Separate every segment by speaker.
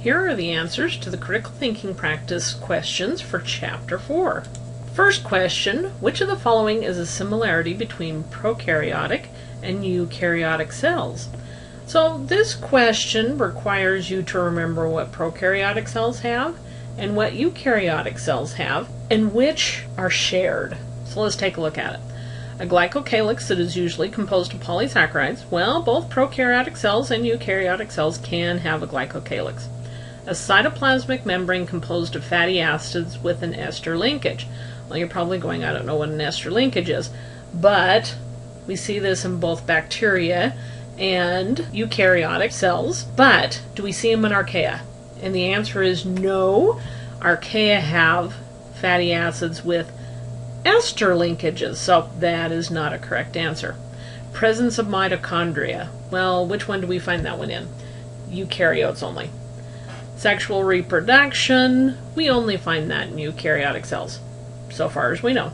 Speaker 1: Here are the answers to the critical thinking practice questions for Chapter 4. First question, which of the following is a similarity between prokaryotic and eukaryotic cells? So this question requires you to remember what prokaryotic cells have and what eukaryotic cells have, and which are shared. So let's take a look at it. A glycocalyx that is usually composed of polysaccharides. Well, both prokaryotic cells and eukaryotic cells can have a glycocalyx. A cytoplasmic membrane composed of fatty acids with an ester linkage. Well, you're probably going, I don't know what an ester linkage is, but we see this in both bacteria and eukaryotic cells. But do we see them in archaea? And the answer is no. Archaea have fatty acids with ester linkages, so that is not a correct answer. Presence of mitochondria. Well, which one do we find that one in? Eukaryotes only. Sexual reproduction, we only find that in eukaryotic cells, so far as we know.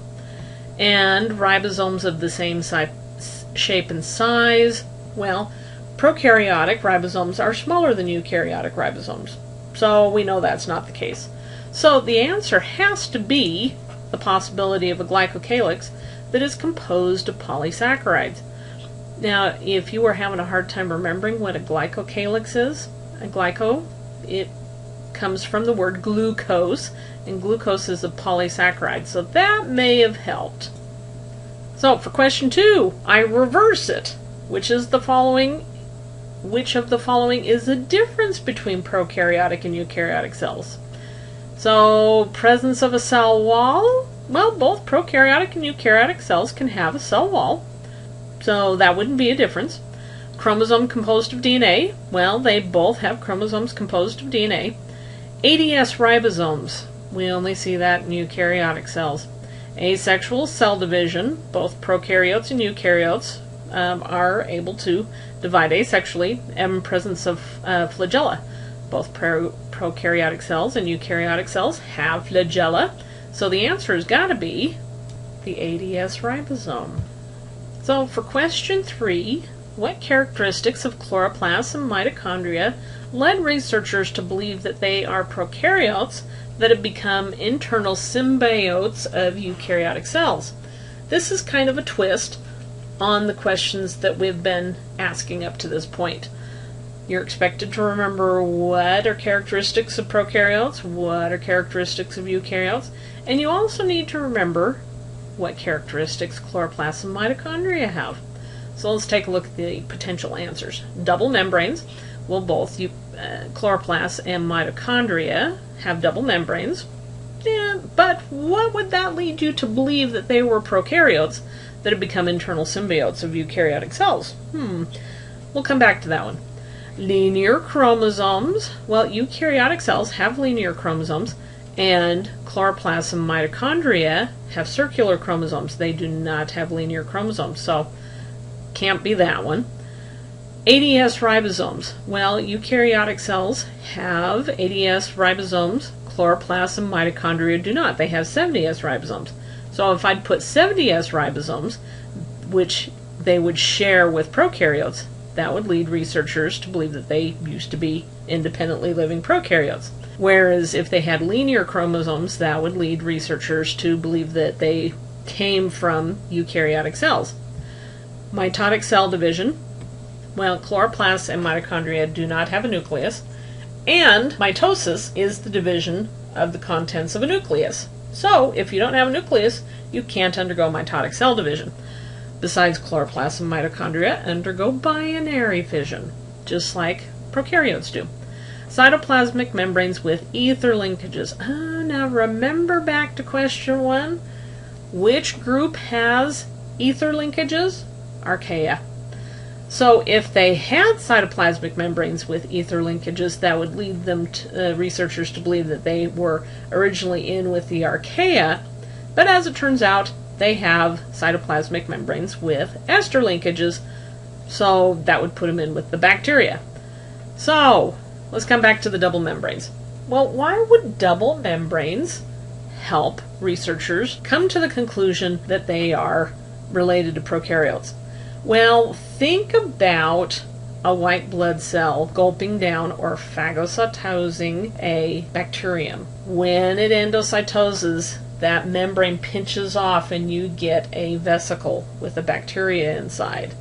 Speaker 1: And ribosomes of the same shape and size. Well, prokaryotic ribosomes are smaller than eukaryotic ribosomes, so we know that's not the case. So the answer has to be the possibility of a glycocalyx that is composed of polysaccharides. Now, if you were having a hard time remembering what a glycocalyx is, it comes from the word glucose, and glucose is a polysaccharide, so that may have helped. So for question 2, I reverse it. Which of the following is the difference between prokaryotic and eukaryotic cells? So, presence of a cell wall? Well, both prokaryotic and eukaryotic cells can have a cell wall, so that wouldn't be a difference. Chromosome composed of DNA? Well, they both have chromosomes composed of DNA. ADS ribosomes? We only see that in eukaryotic cells. Asexual cell division? Both prokaryotes and eukaryotes are able to divide asexually, and presence of flagella. Both prokaryotic cells and eukaryotic cells have flagella, so the answer has got to be the ADS ribosome. So for question 3, what characteristics of chloroplasts and mitochondria led researchers to believe that they are prokaryotes that have become internal symbiotes of eukaryotic cells? This is kind of a twist on the questions that we've been asking up to this point. You're expected to remember what are characteristics of prokaryotes, what are characteristics of eukaryotes, and you also need to remember what characteristics chloroplasts and mitochondria have. So let's take a look at the potential answers. Double membranes. Well, both chloroplasts and mitochondria have double membranes. Yeah, but what would that lead you to believe that they were prokaryotes that have become internal symbiotes of eukaryotic cells? We'll come back to that one. Linear chromosomes. Well, eukaryotic cells have linear chromosomes, and chloroplasts and mitochondria have circular chromosomes. They do not have linear chromosomes, so can't be that one. ADS ribosomes. Well, eukaryotic cells have ADS ribosomes. Chloroplasts and mitochondria do not. They have 70S ribosomes. So if I'd put 70S ribosomes, which they would share with prokaryotes, that would lead researchers to believe that they used to be independently living prokaryotes. Whereas if they had linear chromosomes, that would lead researchers to believe that they came from eukaryotic cells. Mitotic cell division. Well, chloroplasts and mitochondria do not have a nucleus, and mitosis is the division of the contents of a nucleus. So, if you don't have a nucleus, you can't undergo mitotic cell division. Besides, chloroplasts and mitochondria undergo binary fission, just like prokaryotes do. Cytoplasmic membranes with ether linkages. Now remember back to question 1. Which group has ether linkages? Archaea. So if they had cytoplasmic membranes with ether linkages, that would lead them to, researchers to believe that they were originally in with the archaea, but as it turns out, they have cytoplasmic membranes with ester linkages, so that would put them in with the bacteria. So, let's come back to the double membranes. Well, why would double membranes help researchers come to the conclusion that they are related to prokaryotes? Well, think about a white blood cell gulping down or phagocytosing a bacterium. When it endocytoses, that membrane pinches off and you get a vesicle with a bacteria inside.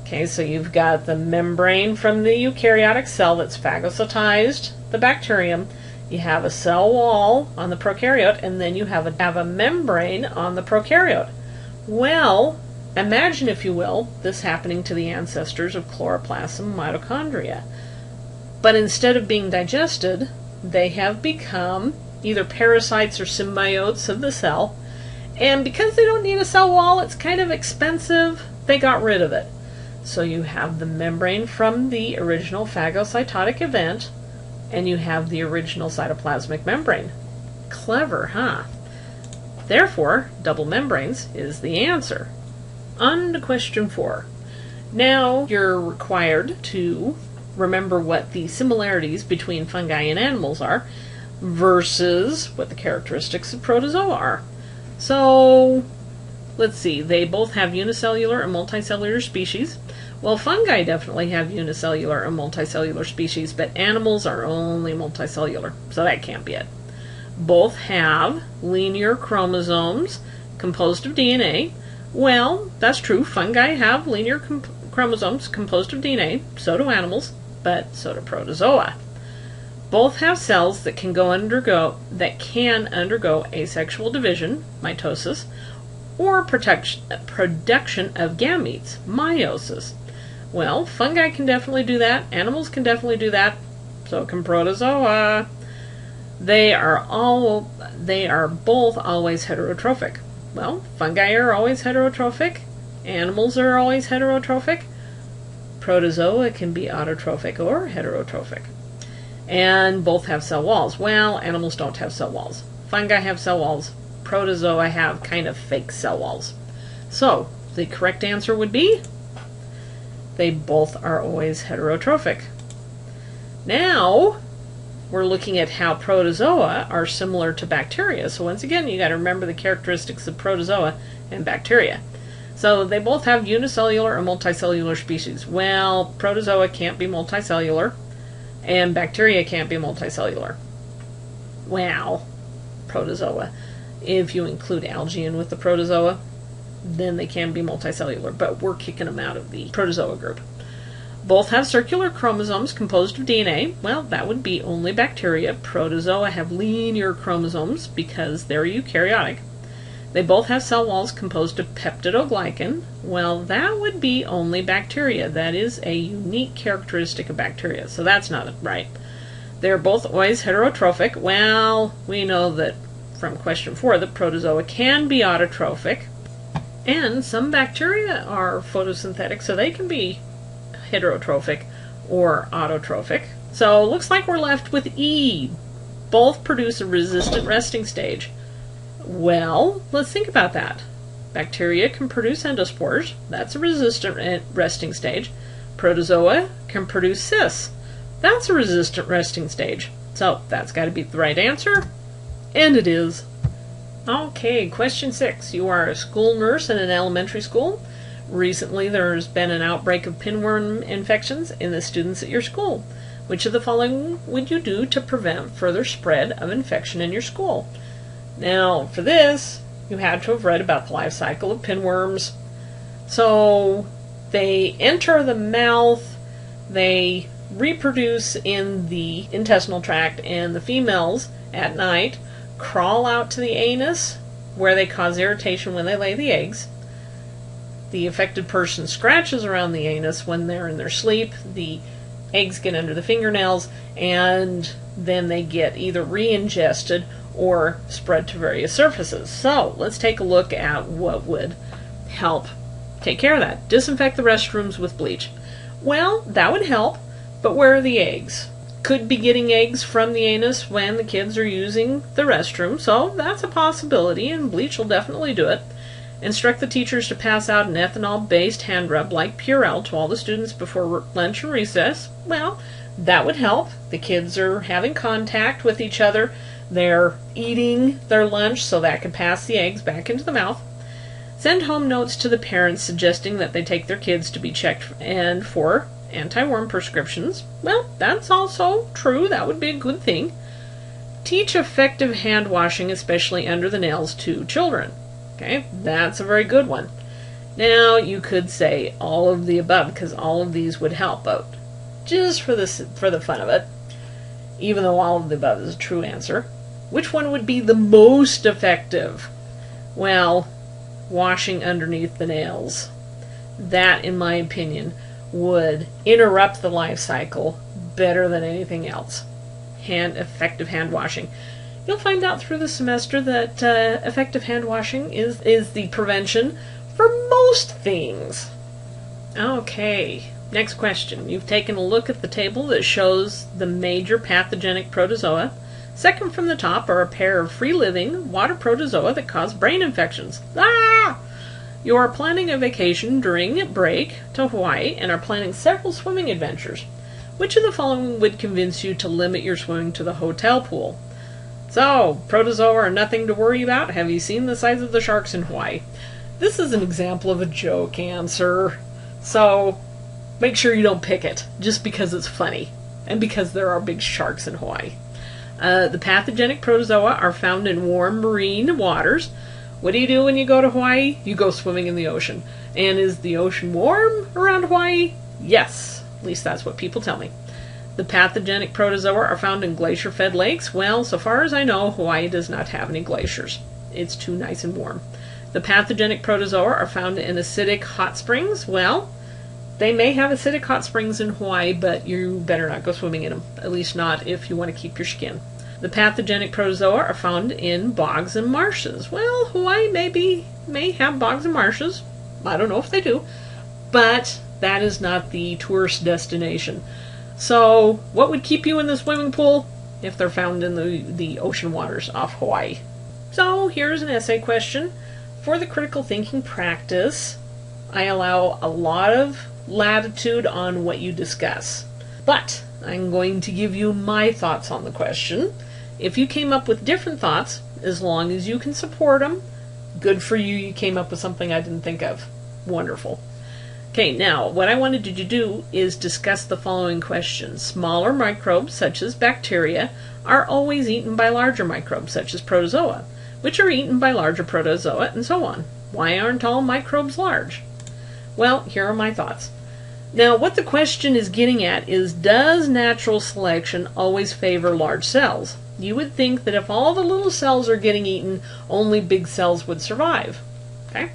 Speaker 1: Okay, so you've got the membrane from the eukaryotic cell that's phagocytized the bacterium. You have a cell wall on the prokaryote, and then you have a membrane on the prokaryote. Well, imagine, if you will, this happening to the ancestors of chloroplasm mitochondria. But instead of being digested, they have become either parasites or symbiotes of the cell. And because they don't need a cell wall, it's kind of expensive, they got rid of it. So you have the membrane from the original phagocytotic event, and you have the original cytoplasmic membrane. Clever, huh? Therefore, double membranes is the answer. On to question 4. Now you're required to remember what the similarities between fungi and animals are versus what the characteristics of protozoa are. So, let's see, they both have unicellular and multicellular species. Well, fungi definitely have unicellular and multicellular species, but animals are only multicellular, so that can't be it. Both have linear chromosomes composed of DNA. Well, that's true. Fungi have linear chromosomes composed of DNA. So do animals, but so do protozoa. Both have cells that can undergo asexual division, mitosis, or production of gametes, meiosis. Well, fungi can definitely do that. Animals can definitely do that. So can protozoa. They are both always heterotrophic. Well, fungi are always heterotrophic. Animals are always heterotrophic. Protozoa can be autotrophic or heterotrophic. And both have cell walls. Well, animals don't have cell walls. Fungi have cell walls. Protozoa have kind of fake cell walls. So, the correct answer would be they both are always heterotrophic. Now, we're looking at how protozoa are similar to bacteria. So once again, you got to remember the characteristics of protozoa and bacteria. So they both have unicellular and multicellular species. Well, protozoa can't be multicellular, and bacteria can't be multicellular. Well, protozoa. If you include algae in with the protozoa, then they can be multicellular, but we're kicking them out of the protozoa group. Both have circular chromosomes composed of DNA. Well, that would be only bacteria. Protozoa have linear chromosomes because they're eukaryotic. They both have cell walls composed of peptidoglycan. Well, that would be only bacteria. That is a unique characteristic of bacteria, so that's not right. They're both always heterotrophic. Well, we know that from question 4 that protozoa can be autotrophic, and some bacteria are photosynthetic, so they can be heterotrophic or autotrophic. So it looks like we're left with E. Both produce a resistant resting stage. Well, let's think about that. Bacteria can produce endospores. That's a resistant resting stage. Protozoa can produce cysts. That's a resistant resting stage. So that's got to be the right answer. And it is. Okay, question 6. You are a school nurse in an elementary school. Recently, there's been an outbreak of pinworm infections in the students at your school. Which of the following would you do to prevent further spread of infection in your school? Now, for this, you had to have read about the life cycle of pinworms. So, they enter the mouth, they reproduce in the intestinal tract, and the females, at night, crawl out to the anus, where they cause irritation when they lay the eggs. The affected person scratches around the anus when they're in their sleep. The eggs get under the fingernails, and then they get either re-ingested or spread to various surfaces. So let's take a look at what would help take care of that. Disinfect the restrooms with bleach. Well, that would help, but where are the eggs? Could be getting eggs from the anus when the kids are using the restroom, so that's a possibility, and bleach will definitely do it. Instruct the teachers to pass out an ethanol-based hand rub like Purell to all the students before lunch and recess. Well, that would help. The kids are having contact with each other. They're eating their lunch, so that can pass the eggs back into the mouth. Send home notes to the parents suggesting that they take their kids to be checked for anti-worm prescriptions. Well, that's also true. That would be a good thing. Teach effective hand washing, especially under the nails, to children. Okay, that's a very good one. Now, you could say all of the above, because all of these would help, but just for the fun of it, even though all of the above is a true answer, which one would be the most effective? Well, washing underneath the nails. That, in my opinion, would interrupt the life cycle better than anything else. Effective hand washing. You'll find out through the semester that effective hand washing is the prevention for most things. Okay, next question. You've taken a look at the table that shows the major pathogenic protozoa. Second from the top are a pair of free-living water protozoa that cause brain infections. Ah! You are planning a vacation during break to Hawaii and are planning several swimming adventures. Which of the following would convince you to limit your swimming to the hotel pool? So, protozoa are nothing to worry about. Have you seen the size of the sharks in Hawaii? This is an example of a joke answer. So, make sure you don't pick it, just because it's funny, and because there are big sharks in Hawaii. The pathogenic protozoa are found in warm marine waters. What do you do when you go to Hawaii? You go swimming in the ocean. And is the ocean warm around Hawaii? Yes. At least that's what people tell me. The pathogenic protozoa are found in glacier-fed lakes. Well, so far as I know, Hawaii does not have any glaciers. It's too nice and warm. The pathogenic protozoa are found in acidic hot springs. Well, they may have acidic hot springs in Hawaii, but you better not go swimming in them. At least not if you want to keep your skin. The pathogenic protozoa are found in bogs and marshes. Well, Hawaii may have bogs and marshes. I don't know if they do. But that is not the tourist destination. So, what would keep you in the swimming pool if they're found in the ocean waters off Hawaii? So, here's an essay question. For the critical thinking practice, I allow a lot of latitude on what you discuss. But I'm going to give you my thoughts on the question. If you came up with different thoughts, as long as you can support them, good for you, you came up with something I didn't think of. Wonderful. Okay, now, what I wanted you to do is discuss the following questions. Smaller microbes, such as bacteria, are always eaten by larger microbes, such as protozoa, which are eaten by larger protozoa, and so on. Why aren't all microbes large? Well, here are my thoughts. Now, what the question is getting at is, does natural selection always favor large cells? You would think that if all the little cells are getting eaten, only big cells would survive. Okay?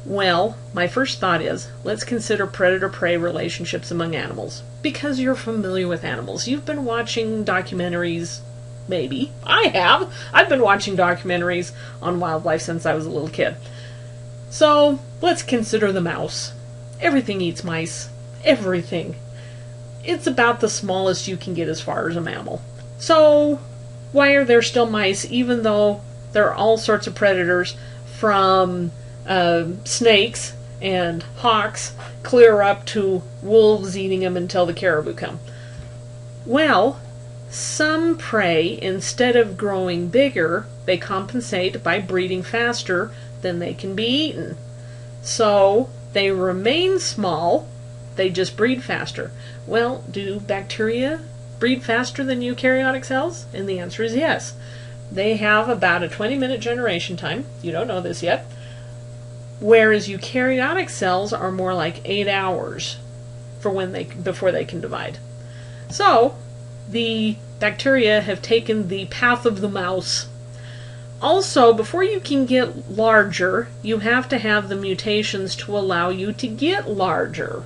Speaker 1: Well, my first thought is, let's consider predator-prey relationships among animals. Because you're familiar with animals. You've been watching documentaries, maybe. I have. I've been watching documentaries on wildlife since I was a little kid. So, let's consider the mouse. Everything eats mice. Everything. It's about the smallest you can get as far as a mammal. So, why are there still mice, even though there are all sorts of predators from snakes and hawks clear up to wolves eating them until the caribou come? Well, some prey, instead of growing bigger, they compensate by breeding faster than they can be eaten. So they remain small, they just breed faster. Well, do bacteria breed faster than eukaryotic cells? And the answer is yes. They have about a 20-minute generation time. You don't know this yet. Whereas eukaryotic cells are more like 8 hours before they can divide. So, the bacteria have taken the path of the mouse. Also, before you can get larger, you have to have the mutations to allow you to get larger.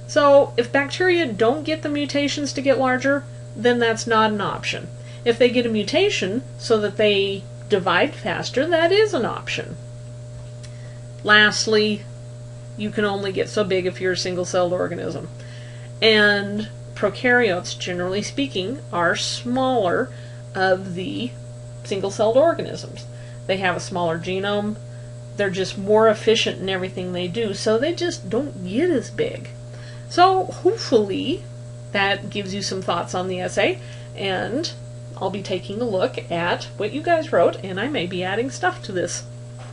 Speaker 1: So, if bacteria don't get the mutations to get larger, then that's not an option. If they get a mutation so that they divide faster, that is an option. Lastly, you can only get so big if you're a single-celled organism. And prokaryotes, generally speaking, are smaller of the single-celled organisms. They have a smaller genome. They're just more efficient in everything they do, so they just don't get as big. So hopefully that gives you some thoughts on the essay, and I'll be taking a look at what you guys wrote, and I may be adding stuff to this.